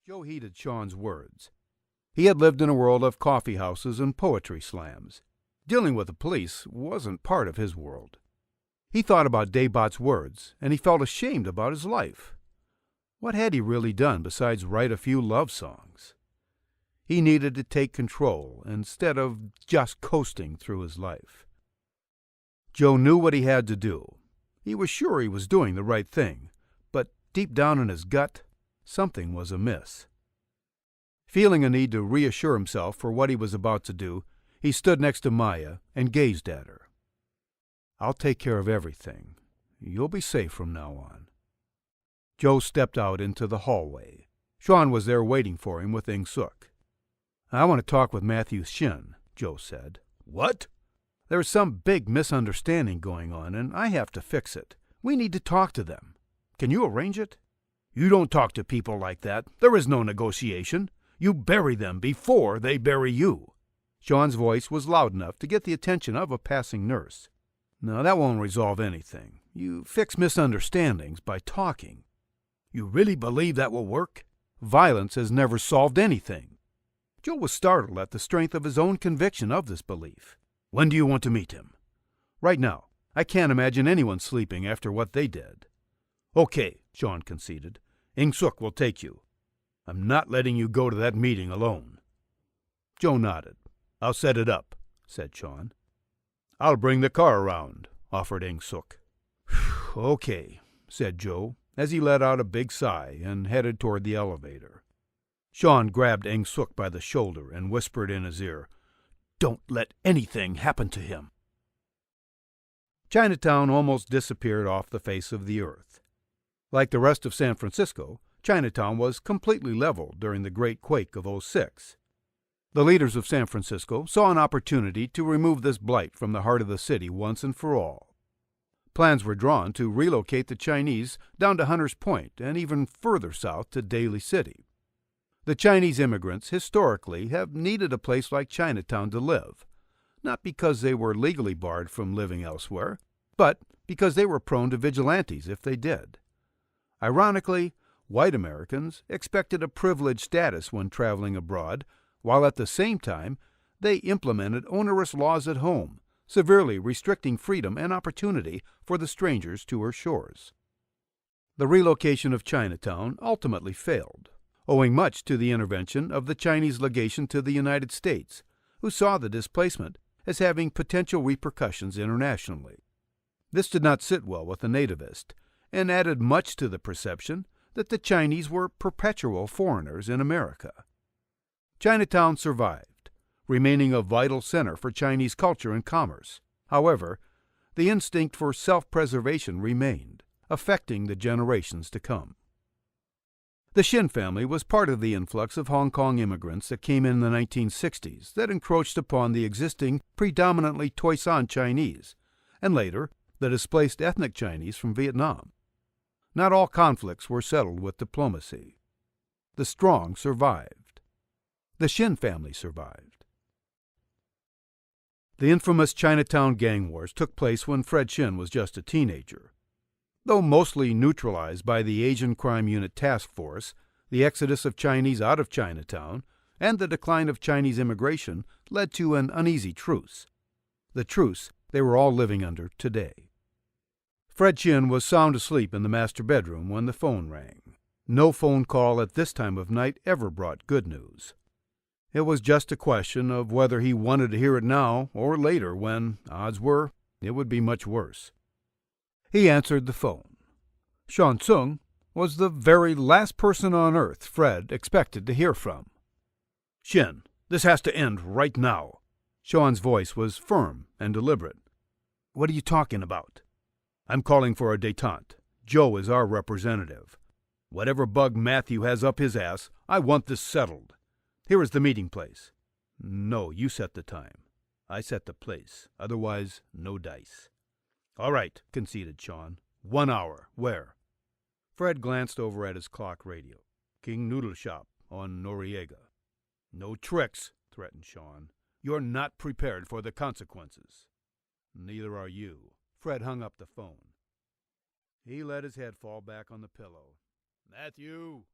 Joe heeded Sean's words. He had lived in a world of coffee houses and poetry slams. Dealing with the police wasn't part of his world. He thought about Daybot's words, and he felt ashamed about his life. What had he really done besides write a few love songs? He needed to take control instead of just coasting through his life. Joe knew what he had to do. He was sure he was doing the right thing, but deep down in his gut, something was amiss. Feeling a need to reassure himself for what he was about to do, he stood next to Maya and gazed at her. "I'll take care of everything. You'll be safe from now on." Joe stepped out into the hallway. Sean was there waiting for him with Ing Suk. "I want to talk with Matthew Shin," Joe said. "What?" "There's some big misunderstanding going on, and I have to fix it. We need to talk to them. Can you arrange it?" "You don't talk to people like that. There is no negotiation. You bury them before they bury you." Sean's voice was loud enough to get the attention of a passing nurse. "No, that won't resolve anything. You fix misunderstandings by talking." "You really believe that will work?" "Violence has never solved anything." Joe was startled at the strength of his own conviction of this belief. "When do you want to meet him?" "Right now. I can't imagine anyone sleeping after what they did." "Okay," Sean conceded. "Ing Suk will take you. I'm not letting you go to that meeting alone." Joe nodded. "I'll set it up," said Sean. "I'll bring the car around," offered Ing Suk. "Okay," said Joe, as he let out a big sigh and headed toward the elevator. Sean grabbed Ing Suk by the shoulder and whispered in his ear, "Don't let anything happen to him." Chinatown almost disappeared off the face of the earth. Like the rest of San Francisco, Chinatown was completely leveled during the Great Quake of '06. The leaders of San Francisco saw an opportunity to remove this blight from the heart of the city once and for all. Plans were drawn to relocate the Chinese down to Hunters Point and even further south to Daly City. The Chinese immigrants historically have needed a place like Chinatown to live, not because they were legally barred from living elsewhere, but because they were prone to vigilantes if they did. Ironically, white Americans expected a privileged status when traveling abroad, while at the same time they implemented onerous laws at home, severely restricting freedom and opportunity for the strangers to her shores. The relocation of Chinatown ultimately failed, owing much to the intervention of the Chinese legation to the United States, who saw the displacement as having potential repercussions internationally. This did not sit well with the nativist, and added much to the perception that the Chinese were perpetual foreigners in America. Chinatown survived, remaining a vital center for Chinese culture and commerce. However, the instinct for self-preservation remained, affecting the generations to come. The Shin family was part of the influx of Hong Kong immigrants that came in the 1960s that encroached upon the existing predominantly Toisan Chinese, and later the displaced ethnic Chinese from Vietnam. Not all conflicts were settled with diplomacy. The strong survived. The Shin family survived. The infamous Chinatown gang wars took place when Fred Shin was just a teenager. Though mostly neutralized by the Asian Crime Unit Task Force, the exodus of Chinese out of Chinatown and the decline of Chinese immigration led to an uneasy truce. The truce they were all living under today. Fred Shin was sound asleep in the master bedroom when the phone rang. No phone call at this time of night ever brought good news. It was just a question of whether he wanted to hear it now or later when, odds were, it would be much worse. He answered the phone. Sean Tsung was the very last person on earth Fred expected to hear from. "Shin, this has to end right now." Sean's voice was firm and deliberate. "What are you talking about?" "I'm calling for a détente. Joe is our representative. Whatever bug Matthew has up his ass, I want this settled. Here is the meeting place." "No, you set the time. I set the place. Otherwise, no dice." "All right," conceded Sean. 1 hour. Where?" Fred glanced over at his clock radio. "King Noodle Shop on Noriega." "No tricks," threatened Sean. "You're not prepared for the consequences." "Neither are you." Fred hung up the phone. He let his head fall back on the pillow. "Matthew!"